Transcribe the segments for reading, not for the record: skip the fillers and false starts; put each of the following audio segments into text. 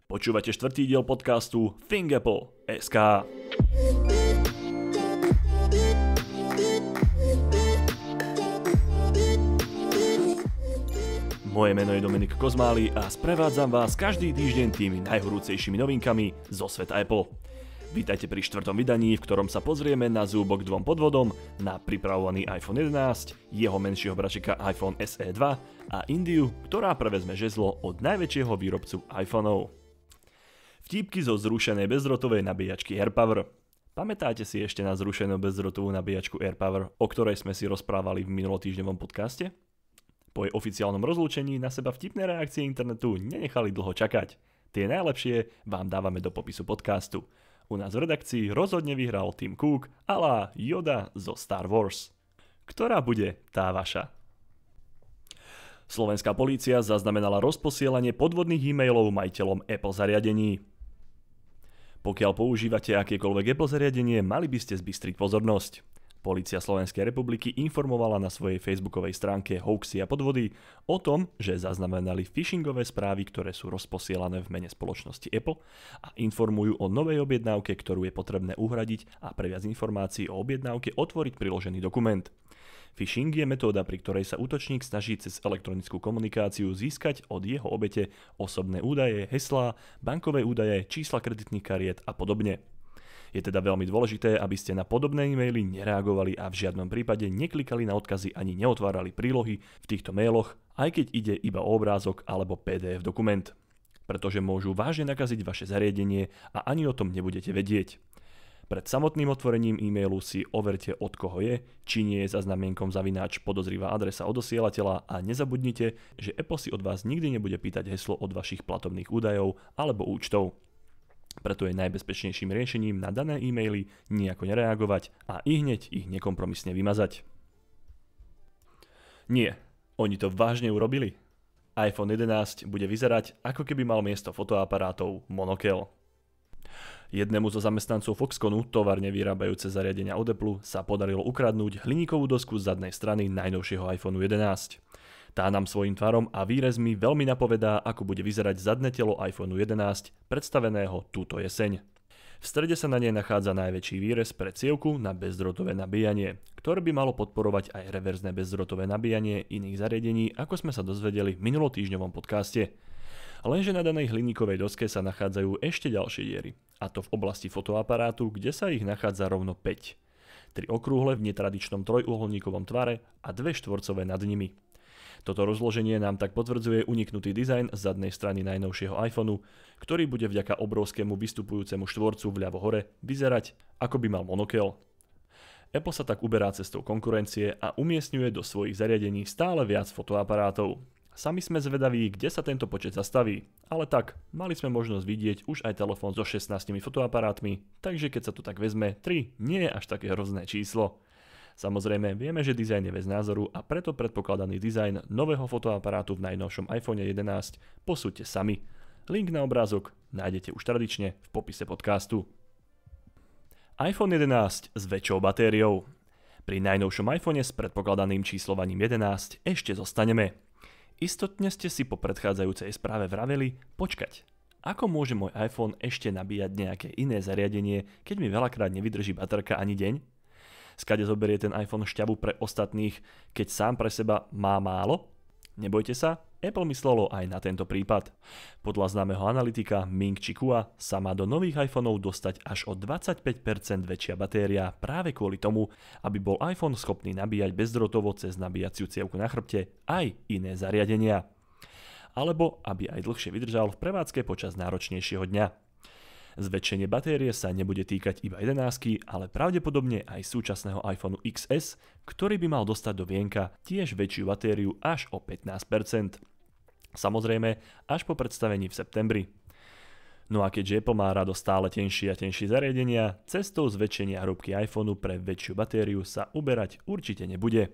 Počúvate štvrtý diel podcastu ThinkApple.sk. Moje meno je Dominik Kozmály a sprevádzam vás každý týždeň tými najhorúcejšími novinkami zo sveta Apple. Vítajte pri štvrtom vydaní, v ktorom sa pozrieme na zúbok dvom podvodom, na pripravovaný iPhone 11, jeho menšieho bračika iPhone SE 2 a Indiu, ktorá prevezme žezlo od najväčšieho výrobcu iPhoneov. Vtípky zo zrušenej bezdrôtovej nabíjačky AirPower. Pamätáte si ešte na zrušenú bezdrôtovú nabíjačku AirPower, o ktorej sme si rozprávali v minulotýždňovom podcaste? Po jej oficiálnom rozlúčení na seba vtipné reakcie internetu nenechali dlho čakať. Tie najlepšie vám dávame do popisu podcastu. U nás v redakcii rozhodne vyhral Tim Cook a la Yoda zo Star Wars. Ktorá bude tá vaša? Slovenská polícia zaznamenala rozposielanie podvodných e-mailov majiteľom Apple zariadení. Pokiaľ používate akékoľvek Apple zariadenie, mali by ste zbystriť pozornosť. Polícia Slovenskej republiky informovala na svojej facebookovej stránke Hoaxy a podvody o tom, že zaznamenali phishingové správy, ktoré sú rozposielané v mene spoločnosti Apple a informujú o novej objednávke, ktorú je potrebné uhradiť a pre viac informácií o objednávke otvoriť priložený dokument. Phishing je metóda, pri ktorej sa útočník snaží cez elektronickú komunikáciu získať od jeho obete osobné údaje, heslá, bankové údaje, čísla kreditných kariet a podobne. Je teda veľmi dôležité, aby ste na podobné e-maily nereagovali a v žiadnom prípade neklikali na odkazy ani neotvárali prílohy v týchto mailoch, aj keď ide iba o obrázok alebo PDF dokument. Pretože môžu vážne nakaziť vaše zariadenie a ani o tom nebudete vedieť. Pred samotným otvorením e-mailu si overte, od koho je, či nie je za znamienkom zavináč podozrivá adresa odosielateľa a nezabudnite, že Apple si od vás nikdy nebude pýtať heslo od vašich platobných údajov alebo účtov. Preto je najbezpečnejším riešením na dané e-maily nejako nereagovať a ihneď ich nekompromisne vymazať. Nie, oni to vážne urobili. iPhone 11 bude vyzerať, ako keby mal miesto fotoaparátov monokel. Jednému zo zamestnancov Foxconu, továrne vyrábajúce zariadenia od Apple, sa podarilo ukradnúť hliníkovú dosku z zadnej strany najnovšieho iPhone 11. Tá nám svojím tvarom a výrezmi veľmi napovedá, ako bude vyzerať zadné telo iPhone 11, predstaveného túto jeseň. V strede sa na nej nachádza najväčší výrez pre cievku na bezdrôtové nabíjanie, ktoré by malo podporovať aj reverzné bezdrôtové nabíjanie iných zariadení, ako sme sa dozvedeli v minulotýždňovom podcaste. Lenže na danej hliníkovej doske sa nachádzajú ešte ďalšie diery, a to v oblasti fotoaparátu, kde sa ich nachádza rovno 5. 3 okrúhle v netradičnom trojuholníkovom tvare a 2 štvorcové nad nimi. Toto rozloženie nám tak potvrdzuje uniknutý dizajn z zadnej strany najnovšieho iPhoneu, ktorý bude vďaka obrovskému vystupujúcemu štvorcu vľavo hore vyzerať, ako by mal monokel. Apple sa tak uberá cestou konkurencie a umiestňuje do svojich zariadení stále viac fotoaparátov. Sami sme zvedaví, kde sa tento počet zastaví, ale tak, mali sme možnosť vidieť už aj telefón so 16 fotoaparátmi, takže keď sa to tak vezme, 3 nie je až také hrozné číslo. Samozrejme, vieme, že dizajn je bez názoru a preto predpokladaný dizajn nového fotoaparátu v najnovšom iPhone 11 posúďte sami. Link na obrázok nájdete už tradične v popise podcastu. iPhone 11 s väčšou batériou. Pri najnovšom iPhone s predpokladaným číslovaním 11 ešte zostaneme. Istotne ste si po predchádzajúcej správe vraveli, počkať, ako môže môj iPhone ešte nabíjať nejaké iné zariadenie, keď mi veľakrát nevydrží baterka ani deň? Skade zoberie ten iPhone šťavu pre ostatných, keď sám pre seba má málo? Nebojte sa, Apple myslelo aj na tento prípad. Podľa známeho analytika Ming-Chi Kuo sa má do nových iPhoneov dostať až o 25% väčšia batéria práve kvôli tomu, aby bol iPhone schopný nabíjať bezdrôtovo cez nabíjaciu cievku na chrbte aj iné zariadenia. Alebo aby aj dlhšie vydržal v prevádzke počas náročnejšieho dňa. Zväčšenie batérie sa nebude týkať iba 11, ale pravdepodobne aj súčasného iPhone XS, ktorý by mal dostať do vienka tiež väčšiu batériu až o 15%. Samozrejme, až po predstavení v septembri. No a keďže Apple má rado stále tenšie a tenšie zariadenia, cestou zväčšenia hrúbky iPhoneu pre väčšiu batériu sa uberať určite nebude.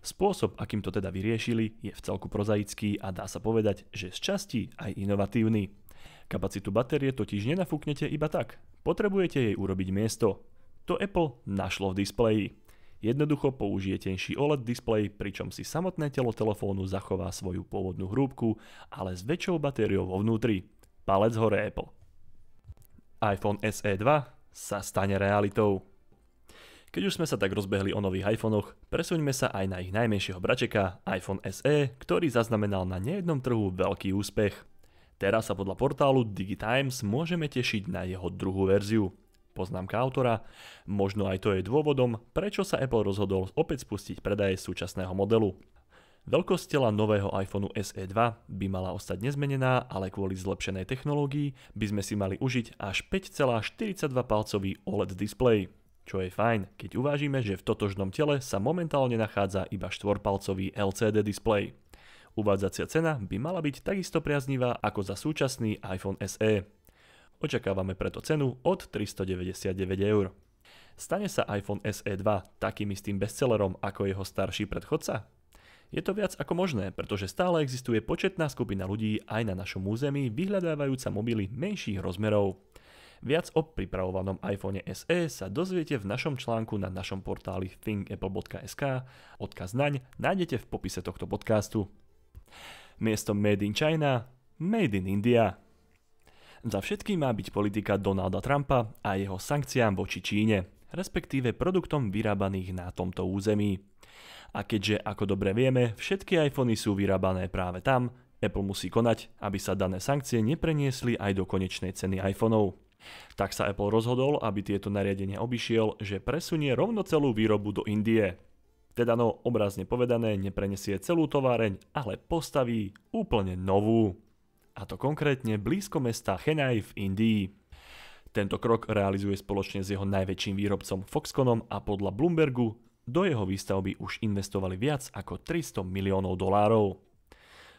Spôsob, akým to teda vyriešili, je vcelku prozaický a dá sa povedať, že z časti aj inovatívny. Kapacitu batérie totiž nenafúknete iba tak. Potrebujete jej urobiť miesto. To Apple našlo v displeji. Jednoducho použije tenší OLED displej, pričom si samotné telo telefónu zachová svoju pôvodnú hrúbku, ale s väčšou batériou vo vnútri. Palec hore Apple. iPhone SE 2 sa stane realitou. Keď už sme sa tak rozbehli o nových iPhonech, presuňme sa aj na ich najmenšieho bračeka iPhone SE, ktorý zaznamenal na nejednom trhu veľký úspech. Teraz sa podľa portálu DigiTimes môžeme tešiť na jeho druhú verziu. Poznámka autora, možno aj to je dôvodom, prečo sa Apple rozhodol opäť spustiť predaje súčasného modelu. Veľkosť tela nového iPhoneu SE 2 by mala ostať nezmenená, ale kvôli zlepšenej technológii by sme si mali užiť až 5,42 palcový OLED displej. Čo je fajn, keď uvážime, že v totožnom tele sa momentálne nachádza iba 4-palcový LCD displej. Uvádzacia cena by mala byť takisto priaznivá ako za súčasný iPhone SE. Očakávame preto cenu od 399 €. Stane sa iPhone SE 2 takým istým bestsellerom ako jeho starší predchodca? Je to viac ako možné, pretože stále existuje početná skupina ľudí aj na našom území vyhľadávajúca mobily menších rozmerov. Viac o pripravovanom iPhone SE sa dozviete v našom článku na našom portáli thinkapple.sk, odkaz naň nájdete v popise tohto podcastu. Miesto Made in China, Made in India. Za všetkým má byť politika Donalda Trumpa a jeho sankciám voči Číne, respektíve produktom vyrábaných na tomto území. A keďže, ako dobre vieme, všetky iPhony sú vyrábané práve tam, Apple musí konať, aby sa dané sankcie nepreniesli aj do konečnej ceny iPhoneov. Tak sa Apple rozhodol, aby tieto nariadenia obišiel, že presunie rovno celú výrobu do Indie. Teda obrazne povedané, neprenesie celú továreň, ale postaví úplne novú. A to konkrétne blízko mesta Chennai v Indii. Tento krok realizuje spoločne s jeho najväčším výrobcom Foxconnom a podľa Bloombergu do jeho výstavby už investovali viac ako $300 miliónov.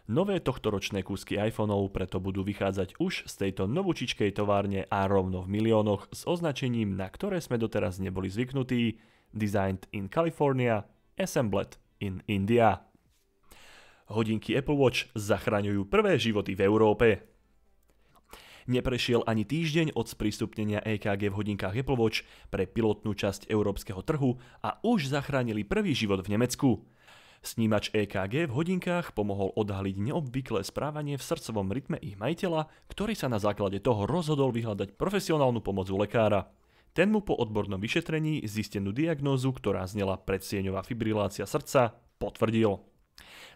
Nové tohtoročné kúsky iPhoneov preto budú vychádzať už z tejto novúčičkej továrne a rovno v miliónoch s označením, na ktoré sme doteraz neboli zvyknutí: Designed in California, Assembled in India. Hodinky Apple Watch zachraňujú prvé životy v Európe. Neprešiel ani týždeň od sprístupnenia EKG v hodinkách Apple Watch pre pilotnú časť európskeho trhu a už zachránili prvý život v Nemecku. Snímač EKG v hodinkách pomohol odhaliť neobvyklé správanie v srdcovom rytme ich majiteľa, ktorý sa na základe toho rozhodol vyhľadať profesionálnu pomoc u lekára. Ten mu po odbornom vyšetrení zistenú diagnózu, ktorá znela predsieňová fibrilácia srdca, potvrdil.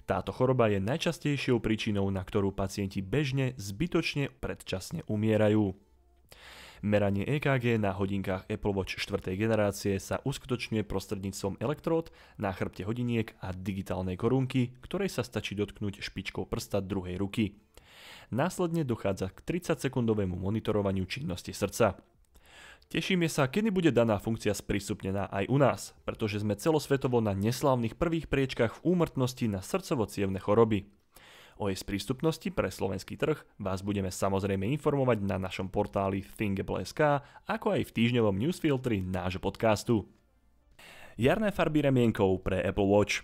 Táto choroba je najčastejšou príčinou, na ktorú pacienti bežne zbytočne predčasne umierajú. Meranie EKG na hodinkách Apple Watch 4. generácie sa uskutočňuje prostredníctvom elektród na chrbte hodiniek a digitálnej korunky, ktorej sa stačí dotknúť špičkou prsta druhej ruky. Následne dochádza k 30-sekundovému monitorovaniu činnosti srdca. Tešíme sa, kedy bude daná funkcia sprístupnená aj u nás, pretože sme celosvetovo na neslávnych prvých priečkach v úmrtnosti na srdcovo-cievne choroby. O jej sprístupnosti pre slovenský trh vás budeme samozrejme informovať na našom portáli thinkapple.sk, ako aj v týždňovom newsfiltri nášho podcastu. Jarné farby remienkov pre Apple Watch.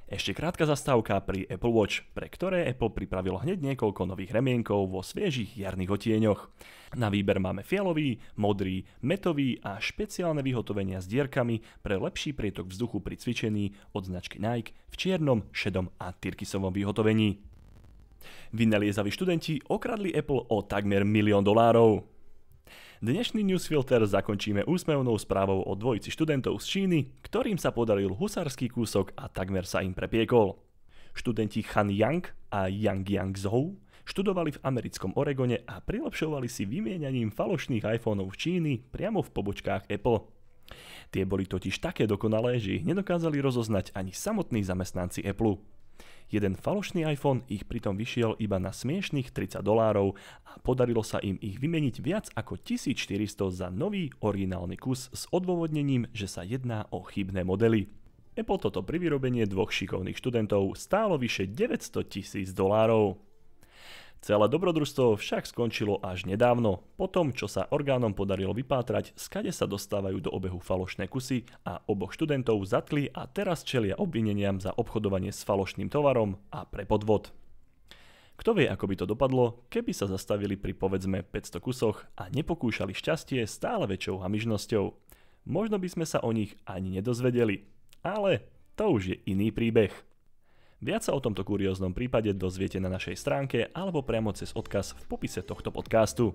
Ešte krátka zastávka pri Apple Watch, pre ktoré Apple pripravilo hneď niekoľko nových remienkov vo sviežich jarných odtieňoch. Na výber máme fialový, modrý, mätový a špeciálne vyhotovenia s dierkami pre lepší prietok vzduchu pri cvičení od značky Nike v čiernom, šedom a tyrkysovom vyhotovení. Vynaliezaví študenti okradli Apple o takmer $1 000 000. Dnešný newsfilter zakončíme úsmevnou správou o dvojici študentov z Číny, ktorým sa podaril husársky kúsok a takmer sa im prepiekol. Študenti Han Yang a Yang Yang Zhou študovali v americkom Oregone a prilepšovali si vymieňaním falošných iPhoneov v Číny priamo v pobočkách Apple. Tie boli totiž také dokonalé, že ich nedokázali rozoznať ani samotní zamestnanci Apple. Jeden falošný iPhone ich pritom vyšiel iba na smiešných $30 a podarilo sa im ich vymeniť viac ako 1400 za nový originálny kus s odôvodnením, že sa jedná o chybné modely. Apple toto pri vyrobenie dvoch šikovných študentov stálo vyše $900,000. Celé dobrodružstvo však skončilo až nedávno, po tom, čo sa orgánom podarilo vypátrať, skade sa dostávajú do obehu falošné kusy a oboch študentov zatkli a teraz čelia obvineniam za obchodovanie s falošným tovarom a pre podvod. Kto vie, ako by to dopadlo, keby sa zastavili pri povedzme 500 kusoch a nepokúšali šťastie stále väčšou hamižnosťou. Možno by sme sa o nich ani nedozvedeli, ale to už je iný príbeh. Viac sa o tomto kurióznom prípade dozviete na našej stránke alebo priamo cez odkaz v popise tohto podcastu.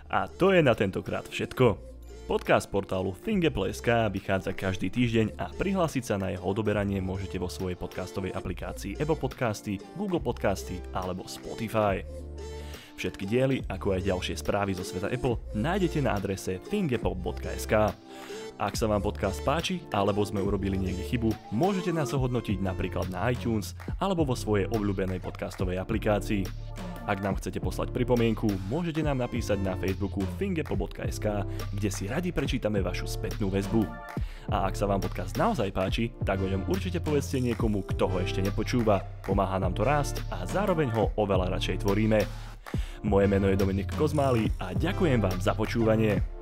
A to je na tentokrát všetko. Podcast portálu Thingible.sk vychádza každý týždeň a prihlásiť sa na jeho odoberanie môžete vo svojej podcastovej aplikácii Apple Podcasty, Google Podcasty alebo Spotify. Všetky diely, ako aj ďalšie správy zo sveta Apple, nájdete na adrese thingible.sk. Ak sa vám podcast páči, alebo sme urobili niekde chybu, môžete nás ohodnotiť napríklad na iTunes alebo vo svojej obľúbenej podcastovej aplikácii. Ak nám chcete poslať pripomienku, môžete nám napísať na Facebooku thingible.sk, kde si radi prečítame vašu spätnú väzbu. A ak sa vám podcast naozaj páči, tak o ňom určite povedzte niekomu, kto ho ešte nepočúva. Pomáha nám to rásť a zároveň ho oveľa radšej tvoríme. Moje meno je Dominik Kozmály a ďakujem vám za počúvanie.